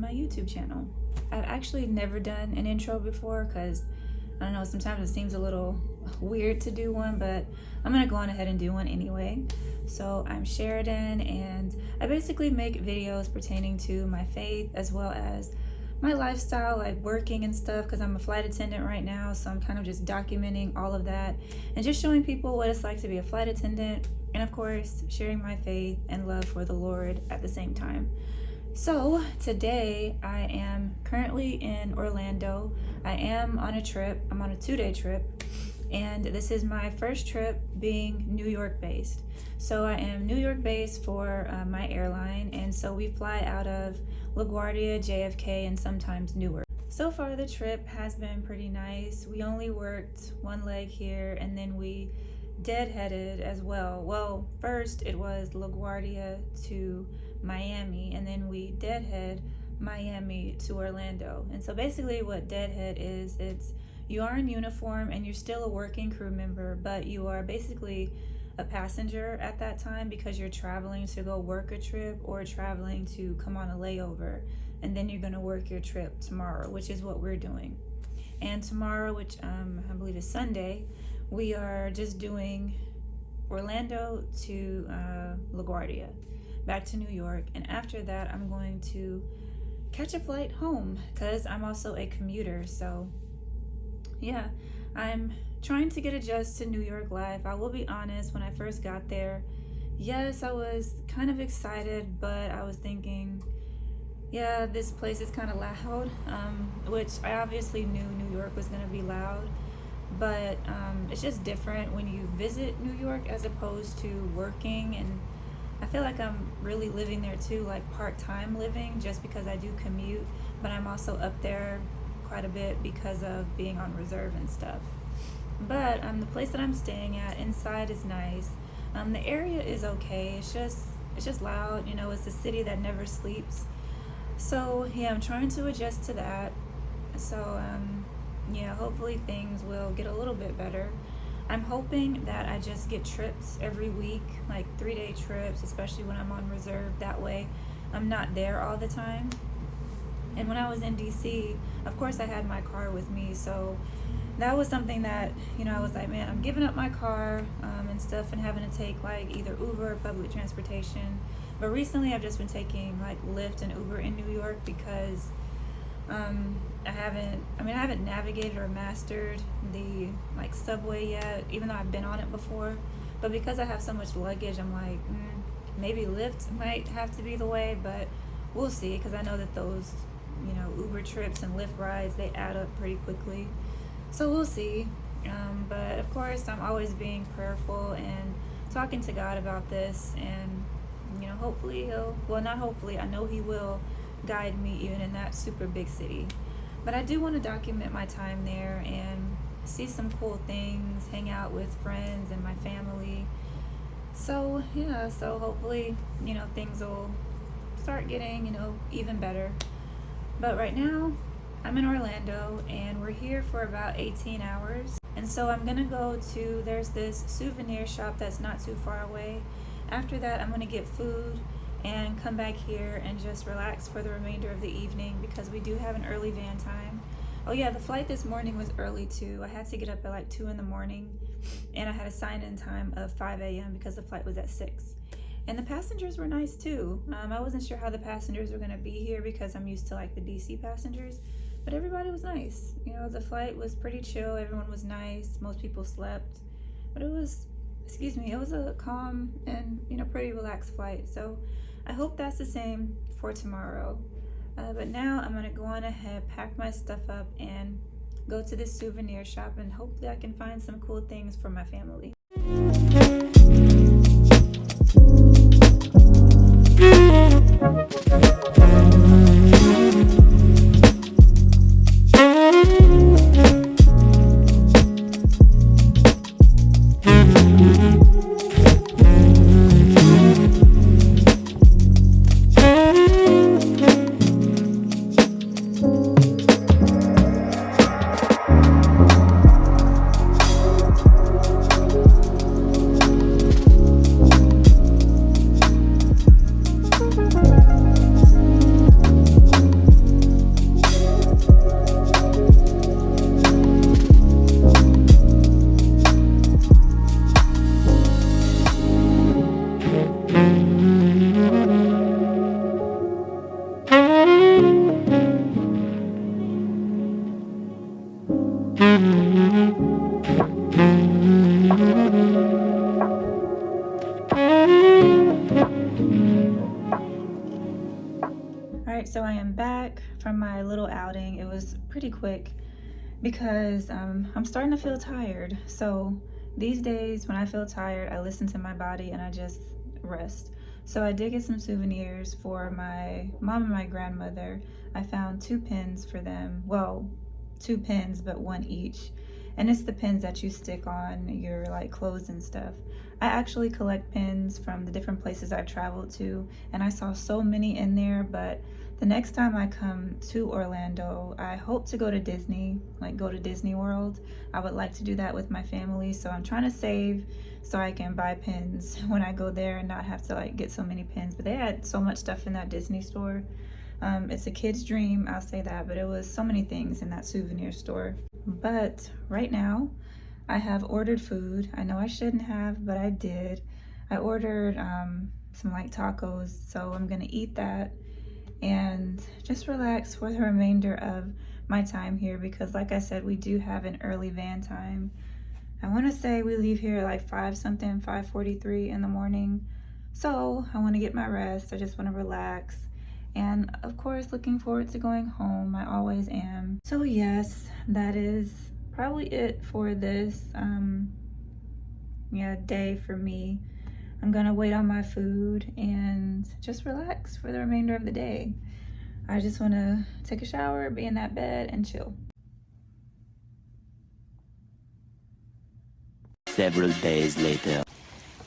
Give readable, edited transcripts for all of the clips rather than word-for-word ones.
my YouTube channel. I've actually never done an intro before because, I don't know, sometimes it seems a little weird to do one, but I'm gonna go on ahead and do one anyway. So I'm Sheridan, and I basically make videos pertaining to my faith as well as my lifestyle, like working and stuff, because I'm a flight attendant right now. So I'm kind of just documenting all of that and just showing people what it's like to be a flight attendant, and of course sharing my faith and love for the Lord at the same time. So today I am currently in Orlando. I am on a trip. I'm on a 2-day trip, and this is my first trip being New York based. So I am New York based for my airline, and so we fly out of LaGuardia, JFK, and sometimes Newark. So far the trip has been pretty nice. We only worked one leg here, and then we deadheaded as well. Well, first it was LaGuardia to Miami, and then we deadhead Miami to Orlando. And so basically what deadhead is, it's you are in uniform and you're still a working crew member, but you are basically a passenger at that time because you're traveling to go work a trip or traveling to come on a layover, and then you're going to work your trip tomorrow, which is what we're doing. And tomorrow, which I believe is Sunday, we are just doing Orlando to LaGuardia, back to New York, and after that I'm going to catch a flight home because I'm also a commuter. So yeah, I'm trying to get adjusted to New York life. I will be honest, when I first got there, yes, I was kind of excited, but I was thinking, yeah, this place is kind of loud, which I obviously knew New York was going to be loud, but it's just different when you visit New York as opposed to working. And I feel like I'm really living there too, like part-time living, just because I do commute, but I'm also up there quite a bit because of being on reserve and stuff. But the place that I'm staying at, inside is nice. The area is okay. It's just loud, you know. It's a city that never sleeps. So yeah, I'm trying to adjust to that. So yeah, hopefully things will get a little bit better. I'm hoping that I just get trips every week, like 3-day trips, especially when I'm on reserve. That way I'm not there all the time. And when I was in DC, of course I had my car with me, so that was something that, you know, I was like, man, I'm giving up my car and stuff and having to take like either Uber or public transportation. But recently I've just been taking like Lyft and Uber in New York because I haven't navigated or mastered the like subway yet, even though I've been on it before. But because I have so much luggage, I'm like, maybe Lyft might have to be the way, but we'll see, because I know that those, you know, Uber trips and Lyft rides, they add up pretty quickly. So we'll see. But of course I'm always being prayerful and talking to God about this, and you know, hopefully I know he will guide me even in that super big city. But I do want to document my time there and see some cool things, hang out with friends and my family. So yeah, so hopefully, you know, things will start getting, you know, even better. But right now I'm in Orlando and we're here for about 18 hours. And so I'm gonna go to, there's this souvenir shop that's not too far away. After that I'm gonna get food and come back here and just relax for the remainder of the evening because we do have an early van time. Oh yeah, the flight this morning was early too. I had to get up at like 2 in the morning, and I had a sign-in time of 5 a.m. because the flight was at 6. And the passengers were nice too. I wasn't sure how the passengers were gonna be here because I'm used to like the DC passengers, but everybody was nice. You know, the flight was pretty chill. Everyone was nice. Most people slept, but it was a calm and, you know, pretty relaxed flight. So I hope that's the same for tomorrow. But now I'm gonna go on ahead, pack my stuff up, and go to this souvenir shop, and hopefully I can find some cool things for my family. Alright, so I am back from my little outing. It was pretty quick because I'm starting to feel tired. So these days when I feel tired, I listen to my body and I just rest. So I did get some souvenirs for my mom and my grandmother. I found 2 pins for them. Well, 2 pins, but 1 each. And it's the pins that you stick on your like clothes and stuff. I actually collect pins from the different places I've traveled to, and I saw so many in there, but the next time I come to Orlando, I hope to go to Disney, like go to Disney World. I would like to do that with my family, so I'm trying to save so I can buy pins when I go there and not have to like get so many pins. But they had so much stuff in that Disney store. It's a kid's dream, I'll say that, but it was so many things in that souvenir store. But right now, I have ordered food. I know I shouldn't have, but I did. I ordered some like tacos, so I'm gonna eat that and just relax for the remainder of my time here, because like I said, we do have an early van time. I want to say we leave here like 5:43 in the morning, so I want to get my rest. I just want to relax, and of course looking forward to going home. I always am. So yes, that is probably it for this day for me. I'm gonna wait on my food and just relax for the remainder of the day. I just want to take a shower, be in that bed, and chill. Several days later.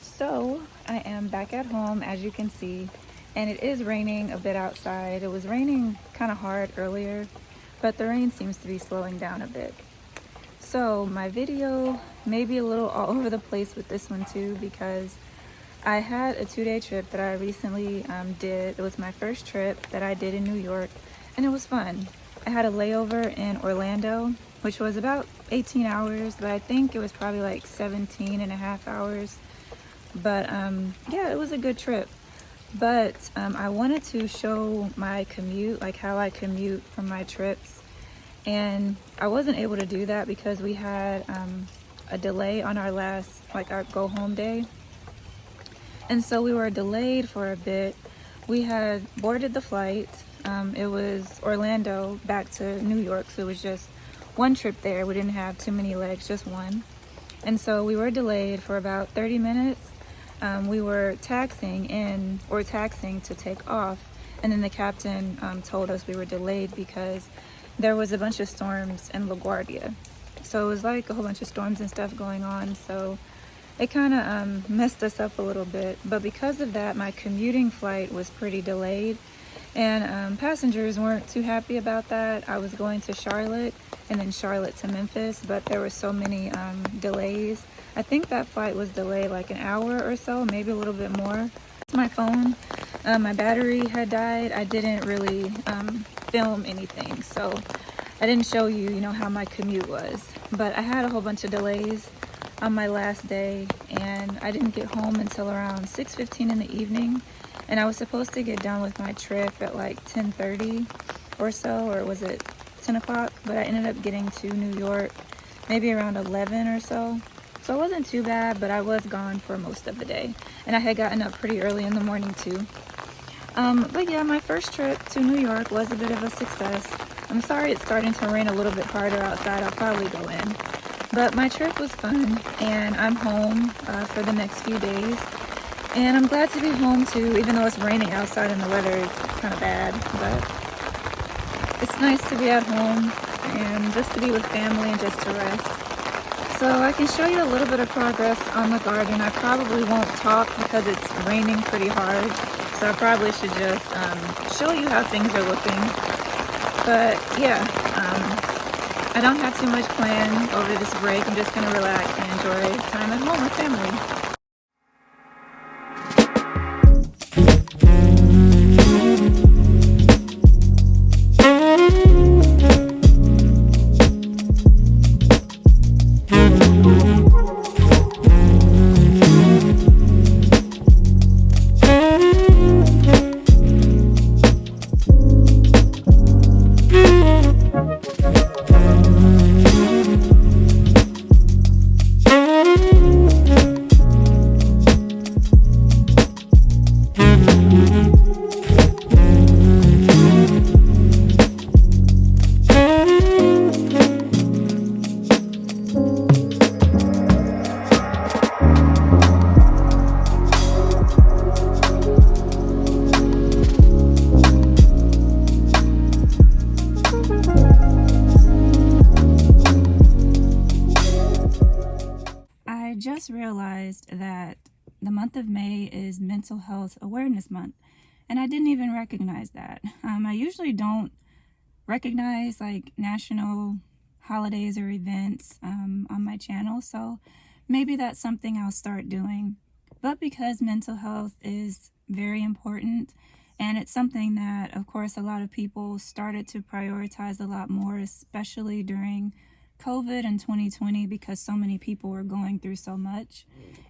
So I am back at home, as you can see, and it is raining a bit outside. It was raining kind of hard earlier, but the rain seems to be slowing down a bit. So my video may be a little all over the place with this one too, because I had a 2-day trip that I recently did. It was my first trip that I did in New York, and it was fun. I had a layover in Orlando, which was about 18 hours, but I think it was probably like 17 and a half hours. But yeah, it was a good trip. But I wanted to show my commute, like how I commute from my trips. And I wasn't able to do that because we had a delay on our last, like our go home day. And so we were delayed for a bit. We had boarded the flight. It was Orlando back to New York, so it was just one trip there. We didn't have too many legs, just one. And so we were delayed for about 30 minutes. We were taxiing to take off, and then the captain told us we were delayed because there was a bunch of storms in LaGuardia. So it was like a whole bunch of storms and stuff going on, so it kind of messed us up a little bit. But because of that, my commuting flight was pretty delayed, and passengers weren't too happy about that. I was going to Charlotte and then Charlotte to Memphis, but there were so many delays. I think that flight was delayed like an hour or so, maybe a little bit more. My phone, my battery had died. I didn't really film anything, so I didn't show you, how my commute was. But I had a whole bunch of delays on my last day, and I didn't get home until around 6:15 in the evening, and I was supposed to get done with my trip at like 10:30 or so, or was it 10 o'clock? But I ended up getting to New York maybe around 11 or so. So it wasn't too bad, but I was gone for most of the day, and I had gotten up pretty early in the morning too. But yeah, my first trip to New York was a bit of a success. I'm sorry it's starting to rain a little bit harder outside. I'll probably go in. But my trip was fun, and I'm home for the next few days. And I'm glad to be home too, even though it's raining outside and the weather is kind of bad. But it's nice to be at home and just to be with family and just to rest. So I can show you a little bit of progress on the garden. I probably won't talk because it's raining pretty hard. So I probably should just show you how things are looking. But yeah, I don't have too much planned over this break. I'm just gonna relax and enjoy time at home with family. just realized that the month of May is Mental Health Awareness Month, and I didn't even recognize that. I usually don't recognize like national holidays or events on my channel, so maybe that's something I'll start doing. But because mental health is very important, and it's something that, of course, a lot of people started to prioritize a lot more, especially during COVID in 2020, because so many people were going through so much.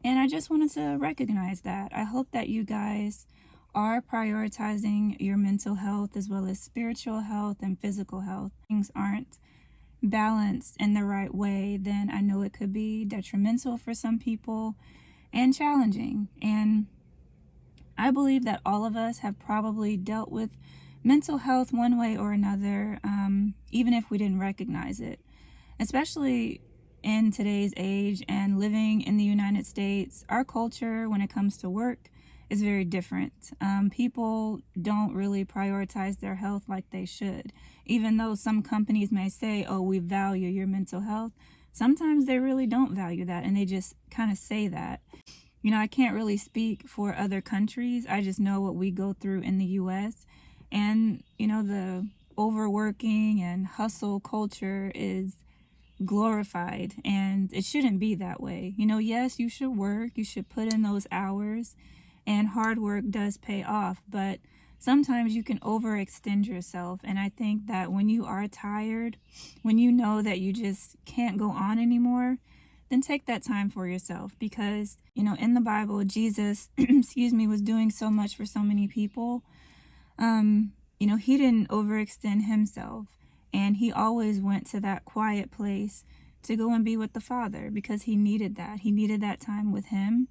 And I just wanted to recognize that. I hope that you guys are prioritizing your mental health as well as spiritual health and physical health. Things aren't balanced in the right way, then I know it could be detrimental for some people and challenging. And I believe that all of us have probably dealt with mental health one way or another, even if we didn't recognize it. Especially in today's age and living in the United States, our culture when it comes to work is very different. People don't really prioritize their health like they should. Even though some companies may say, oh, we value your mental health, sometimes they really don't value that, and they just kind of say that. You know, I can't really speak for other countries. I just know what we go through in the US. And, you know, the overworking and hustle culture is glorified, and it shouldn't be that way. You know, yes, you should work, you should put in those hours, and hard work does pay off, but sometimes you can overextend yourself. And I think that when you are tired, when you know that you just can't go on anymore, then take that time for yourself. Because, you know, in the Bible, Jesus, was doing so much for so many people. You know, he didn't overextend himself, and he always went to that quiet place to go and be with the Father, because he needed that. He needed that time with him,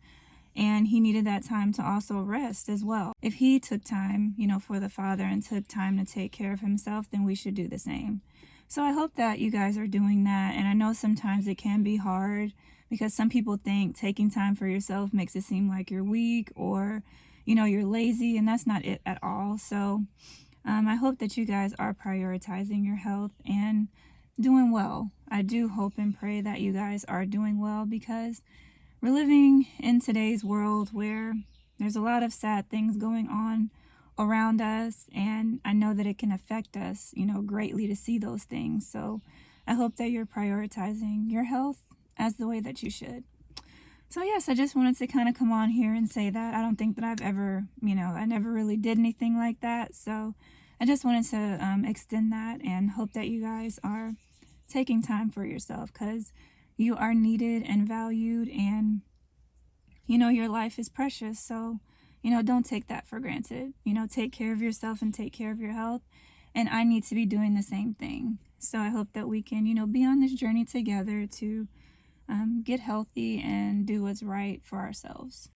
and he needed that time to also rest as well. If he took time, you know, for the Father and took time to take care of himself, then we should do the same. So I hope that you guys are doing that. And I know sometimes it can be hard, because some people think taking time for yourself makes it seem like you're weak or, you know, you're lazy, and that's not it at all. So I hope that you guys are prioritizing your health and doing well. I do hope and pray that you guys are doing well, because we're living in today's world where there's a lot of sad things going on around us, and I know that it can affect us, you know, greatly to see those things. So I hope that you're prioritizing your health as the way that you should. So yes, I just wanted to kind of come on here and say that. I don't think that I've ever, I never really did anything like that. So I just wanted to extend that and hope that you guys are taking time for yourself, because you are needed and valued, and, you know, your life is precious. So, you know, don't take that for granted. You know, take care of yourself and take care of your health. And I need to be doing the same thing. So I hope that we can, you know, be on this journey together to get healthy and do what's right for ourselves.